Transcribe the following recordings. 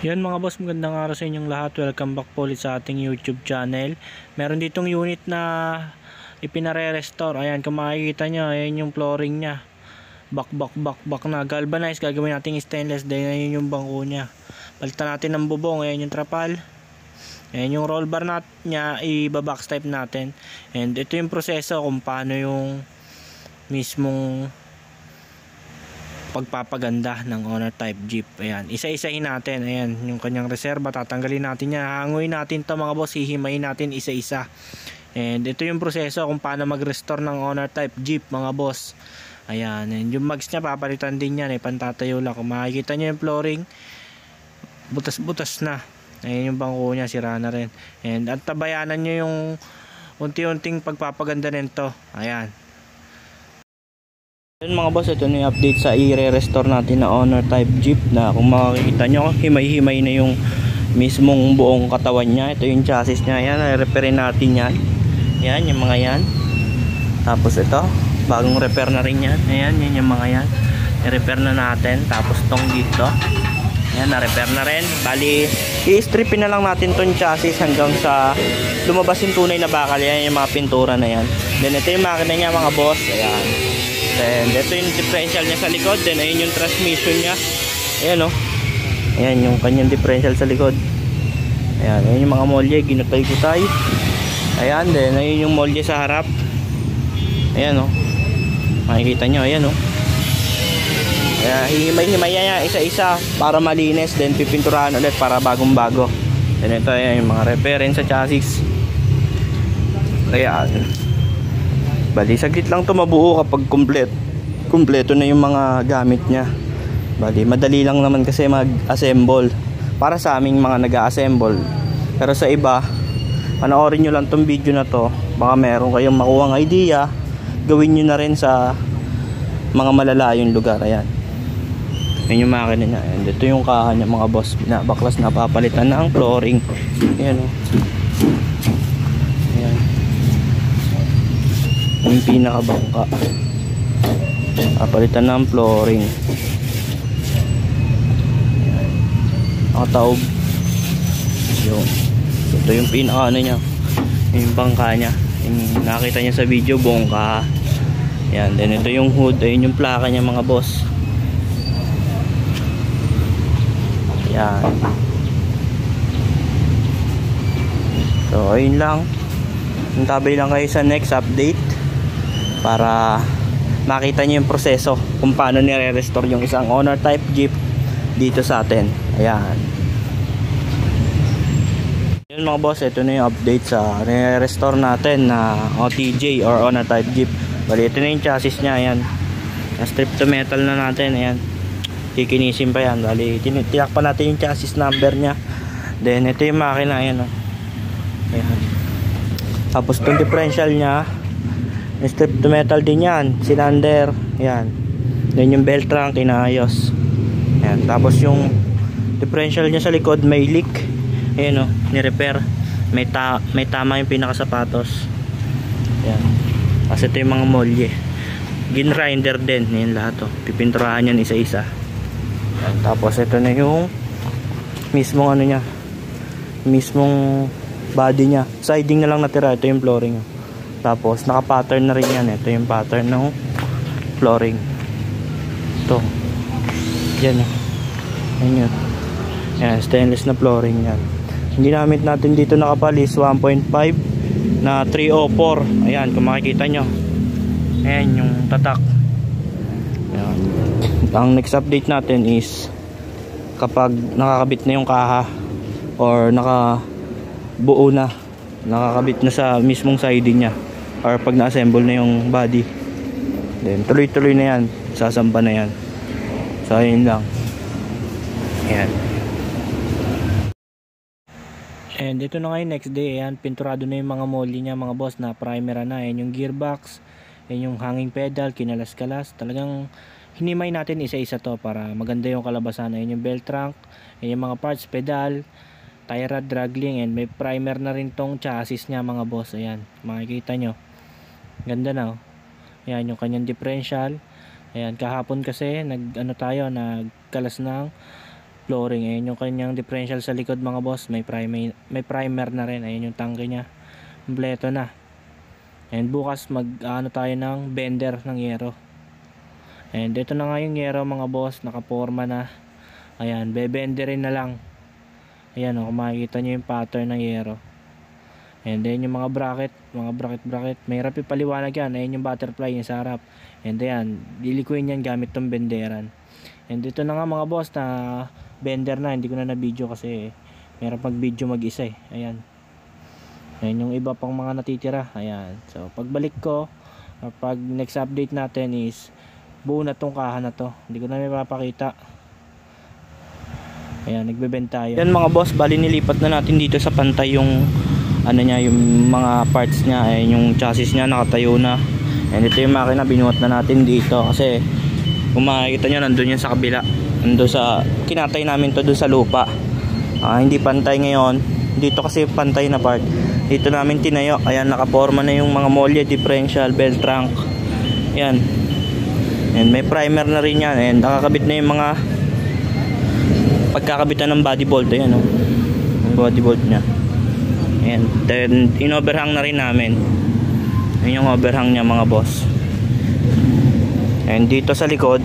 Yan mga boss, magandang araw sa inyong lahat. Welcome back po ulit sa ating YouTube channel. Meron ditong unit na ipinare-restore. Ayan, kung makikita nyo, ayan yung flooring nya. Back na. Galvanized, gagawin natin stainless. Then ayan yung bangko nya. Palitan natin ng bubong. Ayan yung trapal. Ayan yung roll bar nya, iba-box type natin. And ito yung proseso kung paano yung mismong pagpapaganda ng owner type Jeep. Ayan, isa-isahin natin. Ayan, yung kanyang reserba, tatanggalin natin yan, hanguin natin to mga boss, hihimayin natin isa-isa. And ito yung proseso kung paano mag-restore ng owner type Jeep mga boss. Ayan, and yung mags nya papalitan din yan, pantatayo lang. Kung makikita nyo yung flooring, butas-butas na. Ayan yung bangko nya, sira na rin. And at tabayanan nyo yung unti-unting pagpapaganda nito. Ayan. Yun mga boss, ito na yung update sa i-restore natin na owner type Jeep, na kung makikita nyo, himay-himay na yung mismong buong katawan nya. Ito yung chassis nya, yan, i-repairin natin yan. Yan, yung mga yan. Tapos ito, bagong repair na rin yan. Ayan, yan yung mga yan, i-repair na natin. Tapos tong dito, yan, na-repair na rin. Bali, i-stripin na lang natin tong chassis hanggang sa lumabas yung tunay na bakal. Yan yung mga pintura na yan. Then ito yung makina nya mga boss. Ayan. Then ito yung differential niya sa likod. Then ayun yung transmission niya. Ayan o. Ayan yung kanyang differential sa likod. Ayan, ayan yung mga molye, ginutay-gutay. Ayan, then ayun yung molye sa harap. Ayan o. Makikita nyo, ayan o. Ayan, hihimay-himay yan isa-isa para malinis. Then pipinturahan ulit para bagong-bago. Then ito, ayan yung mga reference sa chassis. Ayan. Bali, saglit lang ito mabuo kapag kumpleto na yung mga gamit nya. Bali, madali lang naman kasi mag-assemble para sa aming mga nag-a-assemble. Pero sa iba, panoorin nyo lang tong video na to. Baka meron kayong makuhang idea, gawin nyo na rin sa mga malalayong lugar. Ayan. Yan yung makina nya. And ito yung kaha nya mga boss. Baklas na papalitan na ang flooring. Ayan o. Yung pinakabangka, papalitan ng flooring. Nakataob yun. Ito yung pinaka ano nya, yung bangka nya, yung nakita nya sa video, bongka. Yan, then ito yung hood, ayun yung plaka nya mga boss. Yan. So ayun lang, hintabay lang kayo sa next update para makita nyo yung proseso kung paano nire-restore yung isang owner type Jeep dito sa atin. Ayan. Yun mga boss, ito na yung update sa nire-restore natin na OTJ or owner type Jeep. Bali, ito na yung chassis nya. Ayan, na-strip to metal na natin. Ayan, kikinisin pa yan. Bali, tiyak pa natin yung chassis number nya. Then ito yung makina. Ayan o. Ayan. Tapos itong differential nya, strip to metal din yan, cylinder, yan. Then yung belt trunk inaayos. Yan. Tapos yung differential niya sa likod may leak. Ayan o, ni-repair. May tama yung pinakasapatos. Yan. Kasi ito yung mga molye. Gin-grinder din. Yan lahat o. Pipinturahan yan isa-isa. Yan. Tapos ito na yung mismong ano niya, mismong body niya. Siding na lang natira. Ito yung flooring. Tapos naka-pattern na rin yan. Ito yung pattern ng flooring. Ito. Yan. Yan yun. Yan, stainless na flooring yan. Yung ginamit natin dito nakapalis 1.5 na 304. Ayan, kung makikita nyo. Ayan yung tatak. Ayan. Ang next update natin is kapag nakakabit na yung kaha or nakabuo na, nakakabit na sa mismong siding nya, or pag na-assemble na yung body, then tuloy-tuloy na yan, sasamba na yan. So ayun lang. Ayan. And ito na ngayon, next day. Ayan, pinturado na yung mga molly nya mga boss, na primer na. Ayan yung gearbox, ayan yung hanging pedal, kinalas-kalas. Talagang hinimay natin isa-isa to para maganda yung kalabasan. Ayan yung belt trunk, ayan yung mga parts, pedal, tie rod, drag link, and may primer na rin tong chassis nya mga boss. Ayan, makikita nyo, ganda na oh. Ayan yung kanyang differential. Ayan, kahapon kasi nagkalas ng flooring. Ayan yung kanyang differential sa likod mga boss, may primer na rin. Ayan yung tangke nya, kompleto na. And bukas ano tayo ng bender ng yero. And ito na nga yung yero mga boss, nakaporma na. Ayan, bebenderin na lang. Ayan kung makikita nyo yung pattern ng yero. And then yung mga bracket, mahirap ipaliwanag yan. Ayan yung butterfly yung sa harap. And ayan, lilikuin yan gamit tong benderan. And dito na nga mga boss na bender na, hindi ko na na-video kasi mahirap mag-video mag-isa eh. Ayan. Ayan yung iba pang mga natitira. Ayan. So pagbalik ko, pag next update natin is buo na tong kaha na to. Hindi ko na may papakita. Ayan, nagbebend tayo. Yan mga boss, bali nilipat na natin dito sa pantay yung ano niya, yung mga parts niya. Ayan yung chassis niya, nakatayo na. And ito yung makina, binuhat na natin dito kasi kung makikita nyo, nandun yan sa kabila. Nandun sa, kinatay namin to dun sa lupa. Hindi pantay ngayon. Dito kasi pantay na part. Dito namin tinayo. Ayan, nakaporma na yung mga molye, differential, belt trunk. Ayan. And may primer na rin yan. And nakakabit na yung mga pagkakabitan ng body bolt. Ayan o. Yung body bolt nya. Ayan. Then, in-overhang na rin namin. Ayan yung overhang nya mga boss. And dito sa likod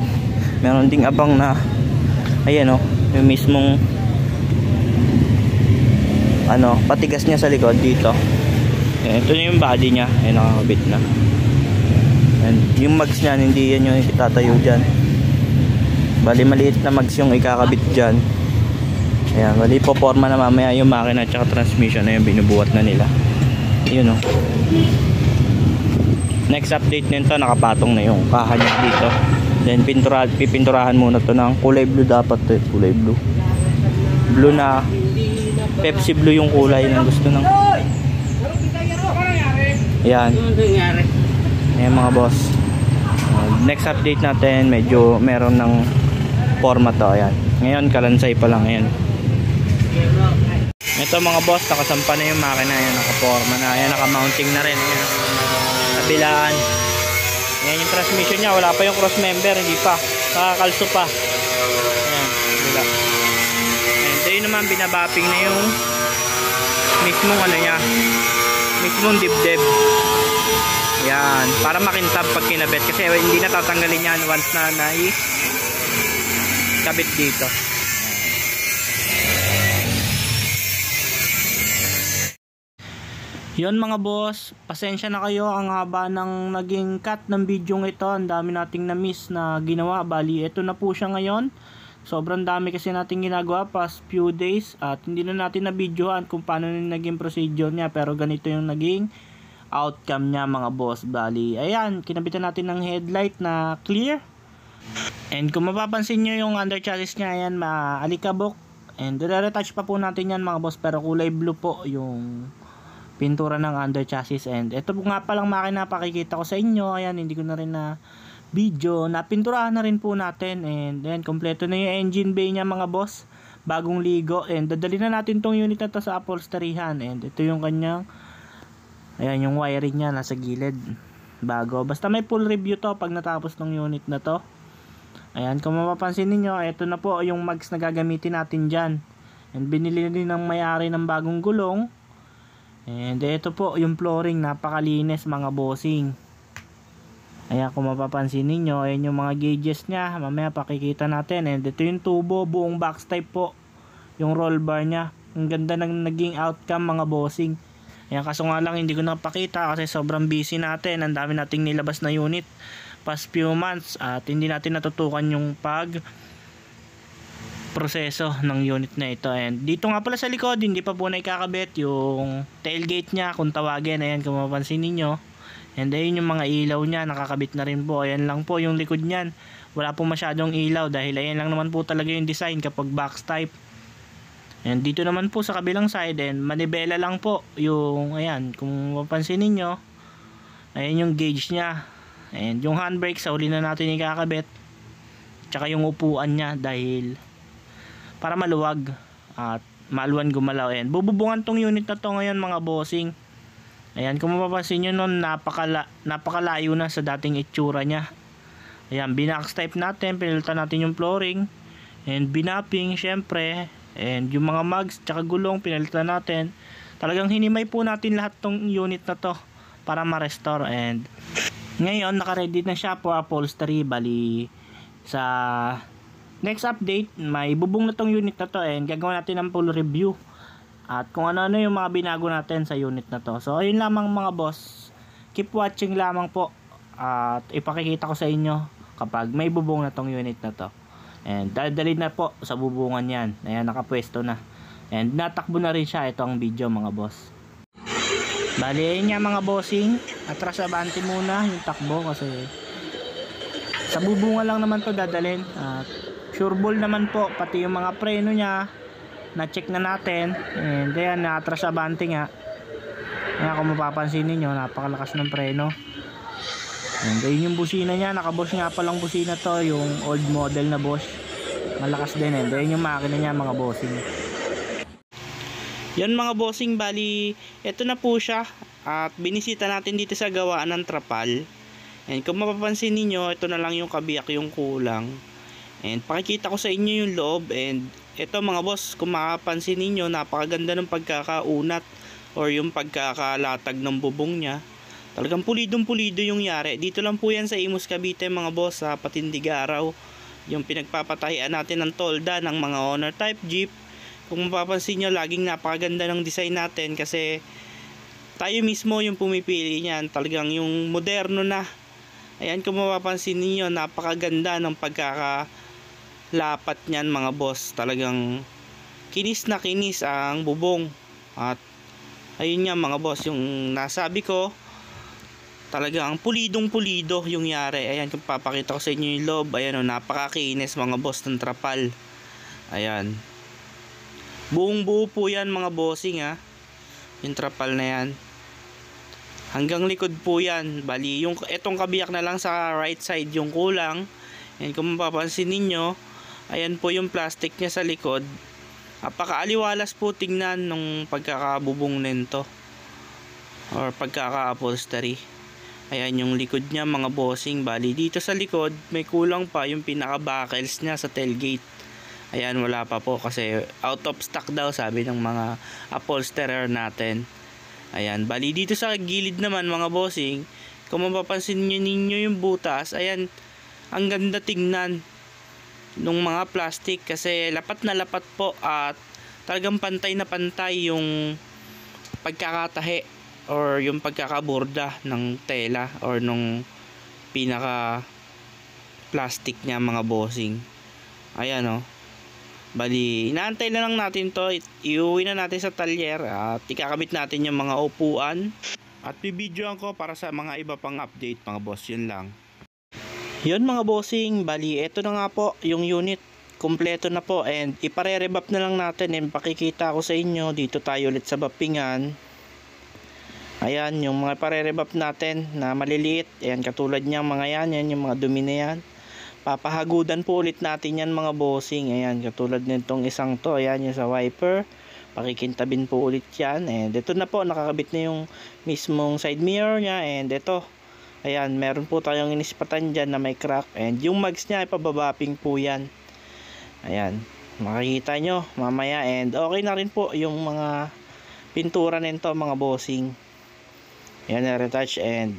meron ding abang na ayan yung mismong patigas niya sa likod dito. Ayan, ito yung body niya. Ayan, nakakabit na. And yung mags niyan, hindi yan yung itatayo dyan. Bali maliit na mags yung ikakabit dyan. Ayan, bali poporma na mamaya yung makina at transmission. Ayan, binubuhat na nila. Yun next update nito, nakapatong na yung kaha niya dito. Then pipinturahan muna to ng kulay blue dapat to, kulay blue. Blue na Pepsi blue yung kulay ng gusto ng. Ayan. Ayan mga boss. Next update natin, medyo meron ng format to. Ayan. Ngayon kalansay pa lang. Ayan. Ito mga boss, nakasampa na yung makina. Ayan, nakaporma na. Ayan, nakamounting na rin. Ayan. Kabilaan. Ayan yung transmission nya, wala pa yung cross member, hindi pa, nakakalso pa. Ayan, kabila. And then naman binabapping na yung mismong nya, mismong dibdib. Ayan, para makintab pag kinabit kasi hindi na tatanggalin yan once na kabit dito. Yun mga boss, pasensya na kayo, ang haba ng naging cut ng video ito. Ang dami nating na-miss na ginawa. Bali, ito na po siya ngayon. Sobrang dami kasi nating ginagawa past few days at hindi na natin na-videohan kung paano naging procedure niya. Pero ganito yung naging outcome niya mga boss. Bali, ayan, kinabitan natin ng headlight na clear. And kung mapapansin nyo yung under chassis niya, ayan, maalikabok. And retouch pa po natin yan mga boss, pero kulay blue po yung pintura ng under chassis. And ito po nga palang makina pakikita ko sa inyo. Ayan, hindi ko na rin na video, napinturahan na rin po natin. And then kompleto na yung engine bay niya mga boss, bagong ligo. And dadali na natin tong unit na to sa upholsteryhan. And ito yung kanyang, ayan yung wiring niya nasa gilid, bago. Basta may full review to pag natapos ng unit na to. Ayan, kung mapapansin niyo, ito na po yung mags na gagamitin natin dyan. And binili din ng may-ari ng bagong gulong. And ito po yung flooring, napakalinis mga bossing. Ayan, kung mapapansin niyo, ayan yung mga gauges nya, mamaya pakikita natin. And ito yung tubo, buong box type po yung roll bar nya. Ang ganda ng naging outcome mga bossing. Ayan, kaso nga lang hindi ko napakita kasi sobrang busy natin. Ang dami nating nilabas na unit past few months at hindi natin natutukan yung proseso ng unit na ito. And dito nga pala sa likod, hindi pa po na ikakabit yung tailgate nya kung tawagin. Ayan, kung mapapansin ninyo. And ayun yung mga ilaw nya, nakakabit na rin po. Ayan lang po yung likod nyan, wala po masyadong ilaw dahil ayan lang naman po talaga yung design kapag box type. And dito naman po sa kabilang side, and manibela lang po yung, ayan, kung mapapansin ninyo, ayan yung gauge nya. And yung handbrake sa uli na natin ikakabit, tsaka yung upuan nya dahil para maluwag at maluwan gumalaw. Ayan, bububungan tong unit na to ngayon mga bossing. Ayan, kung mapapansin nyo nun, napakalayo na sa dating itsura nya. Ayan, binax type natin, pinalitan natin yung flooring. and binapping syempre, and yung mga mags tsaka gulong pinalitan natin. Talagang hinimay po natin lahat tong unit na to para ma-restore. And ngayon naka-ready na siya for upholstery. Bali sa next update may bubong na tong unit na to, and gagawin natin ng full review at kung ano-ano yung mga binago natin sa unit na to. So ayun lamang mga boss, keep watching lamang po at ipakikita ko sa inyo kapag may bubong na tong unit na to. And dadalhin na po sa bubungan yan. Ayan, nakapwesto na. And natakbo na rin siya. Ito ang video mga boss. Bali ayun nga mga bossing, atras abante muna yung takbo kasi sa bubungan lang naman to dadalhin. At sure ball naman po, pati yung mga preno niya na-check na natin. And ayan, na-atras abante nga. Ayan, kung mapapansin niyo, napakalakas ng preno. And ayun yung busina niya, naka-Bosch nga palang busina to, yung old model na Bosch. Malakas din. And ayun yung makina niya mga bossing. Yan mga bossing, bali ito na po siya at binisita natin dito sa gawaan ng trapal. And kung mapapansin niyo, ito na lang yung kabiyak yung kulang. And pakikita ko sa inyo yung loob. And ito mga boss, kung mapapansin niyo, napakaganda ng pagkakaunat or yung pagkakalatag ng bubong niya. Talagang pulidong pulido yung yari. Dito lang po yan sa Imus Cavite mga boss, sa Patindigaraw. Yung pinagpapatahian natin ng tolda ng mga owner type jeep. Kung mapapansin nyo, laging napakaganda ng design natin kasi tayo mismo yung pumipili niyan. Talagang yung moderno na. Ayan, kung mapapansin niyo, napakaganda ng pagkakalapat niyan mga boss. Talagang kinis na kinis ang bubong. At ayun nga mga boss, yung nasabi ko, talagang pulidong pulido yung yari. Ayan, kung papakita ko sa inyo yung loob, ayan o, napakakinis mga boss ng trapal. Ayan, buong buo po yan mga bossing ha, yung trapal na yan hanggang likod po yan. Bali yung etong kabiyak na lang sa right side yung kulang. And kung mapapansin ninyo, ayan po yung plastic niya sa likod. Napakaaliwalas po tingnan nung pagkakabubong nito or pagkaka-upholstery. Ayan yung likod niya mga bossing. Bali dito sa likod may kulang pa yung pinaka buckles niya sa tailgate. Ayan, wala pa po kasi out of stock daw sabi ng mga upholsterer natin. Ayan, bali dito sa gilid naman mga bossing, kung mapapansin ninyo yung butas, ayan, ang ganda tingnan nung mga plastic kasi lapat na lapat po at talagang pantay na pantay yung pagkakatahi or yung pagkakaborda ng tela or nung pinaka plastic niya mga bossing. Ayan o. Bali, inaantay na lang natin to. Iuwi na natin sa talyer at ikakabit natin yung mga upuan. At bibidyoan ko para sa mga iba pang update mga boss. Yun lang. Yun mga bossing. Bali, eto na nga po yung unit. Kompleto na po. And ipare-rebap na lang natin. And pakikita ko sa inyo. Dito tayo ulit sa bapingan. Ayan, yung mga pare-rebap natin na maliliit. Ayan, katulad niyang mga yan. Yan yung mga dumi na yan. Papahagudan po ulit natin yan mga bossing. Ayan, katulad nitong isang to. Ayan, yung sa wiper. Pakikintabin po ulit yan. And ito na po, nakakabit na yung mismong side mirror nya. And ito, ayan, meron po tayong inispatan dyan na may crack. And yung mags nya, ipababapping po yan. Ayan, makikita nyo mamaya. And okay na rin po yung mga pintura nito mga bossing. Ayan, na-retouch and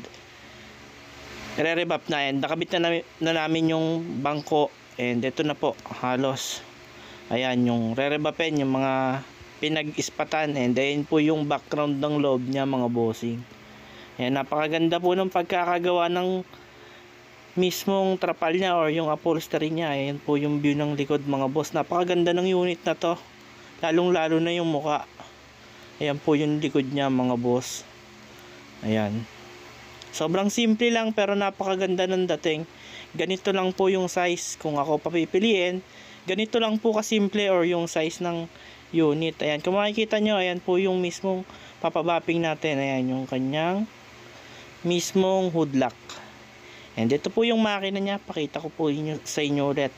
re-rebap na. And nakabit na namin yung bangko. And ito na po, halos. Ayan, yung re-rebapin, yung mga pinag-ispatan. And ayun po yung background ng loob niya mga bossing. Ayan, napakaganda po ng pagkakagawa ng mismong trapal niya or yung upholstery niya. Ayan po yung view ng likod mga boss. Napakaganda ng unit na to. Lalong lalo na yung muka. Ayan po yung likod niya mga boss. Ayan. Sobrang simple lang pero napakaganda ng dating. Ganito lang po yung size kung ako papipiliin. Ganito lang po kasimple or yung size ng unit. Ayan, kung makikita nyo, ayan po yung mismong papabapping natin. Ayan yung kanyang mismong hood lock. And ito po yung makina niya. Pakita ko po sa inyo ulit.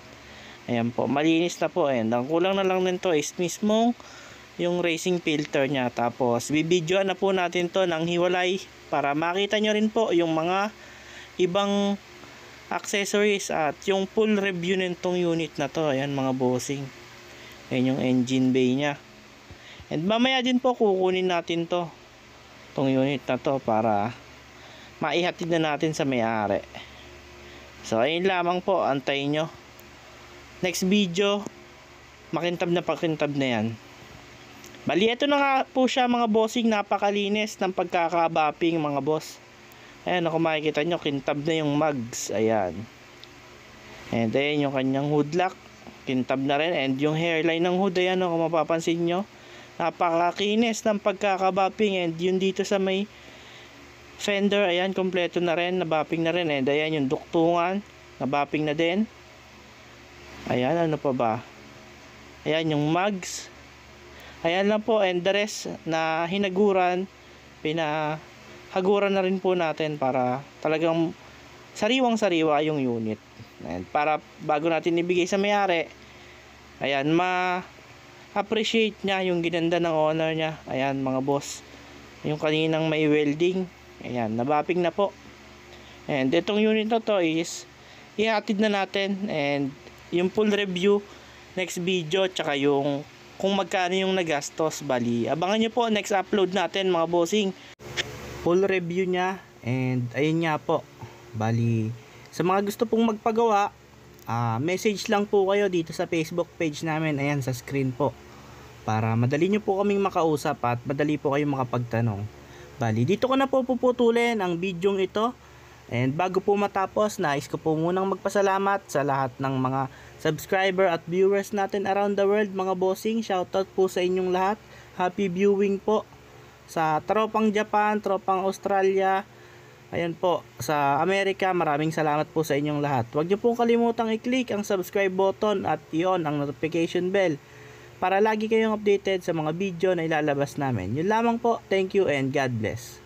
Ayan po, malinis na po. Ayan, ang kulang na lang nito is mismong yung racing filter niya. Tapos bibidyoan na po natin to ng hiwalay para makita nyo rin po yung mga ibang accessories at yung full review nitong unit na to. Ayan mga bossing. Ayan yung engine bay nya. And mamaya din po kukunin natin to. Tong unit na to para maihatid na natin sa may-ari. So ayun lamang po. Antayin nyo. Next video, makintab na yan. Bali, ito na nga po siya mga bossing. Napakalinis ng pagkakabapping mga boss. Ayan, kung makikita nyo, kintab na yung mugs. Ayan. And ayan yung kanyang hood lock. Kintab na rin. And yung hairline ng hood, ayan, kung mapapansin nyo, napakakinis ng pagkakabapping. And yun dito sa may fender, ayan, kompleto na rin. Nabapping na rin. And ayan yung duktungan. Nabapping na din. Ayan, ano pa ba? Ayan yung mugs. Ayan lang po, and the rest na hinaguran, pinahaguran na rin po natin para talagang sariwang-sariwa yung unit. And para bago natin ibigay sa may-ari, ayan, ma-appreciate niya yung ginanda ng owner niya. Ayan mga boss, yung kaninang may welding, ayan, nabapping na po. And itong unit na to is ihatid na natin, and yung full review next video, tsaka yung kung magkano yung nagastos. Bali, abangan nyo po next upload natin mga bossing, full review nya. And ayun nga po, bali sa mga gusto pong magpagawa, message lang po kayo dito sa Facebook page namin, ayan sa screen po, para madali nyo po kaming makausap at madali po kayong makapagtanong. Bali, dito ko na po puputulin ang bidyong ito. And bago po matapos, nais ko po munang magpasalamat sa lahat ng mga subscriber at viewers natin around the world mga bossing. Shoutout po sa inyong lahat. Happy viewing po sa tropang Japan, tropang Australia, ayan po, sa Amerika. Maraming salamat po sa inyong lahat. Huwag niyo pong kalimutang i-click ang subscribe button at iyon ang notification bell para lagi kayong updated sa mga video na ilalabas namin. Yun lamang po. Thank you and God bless.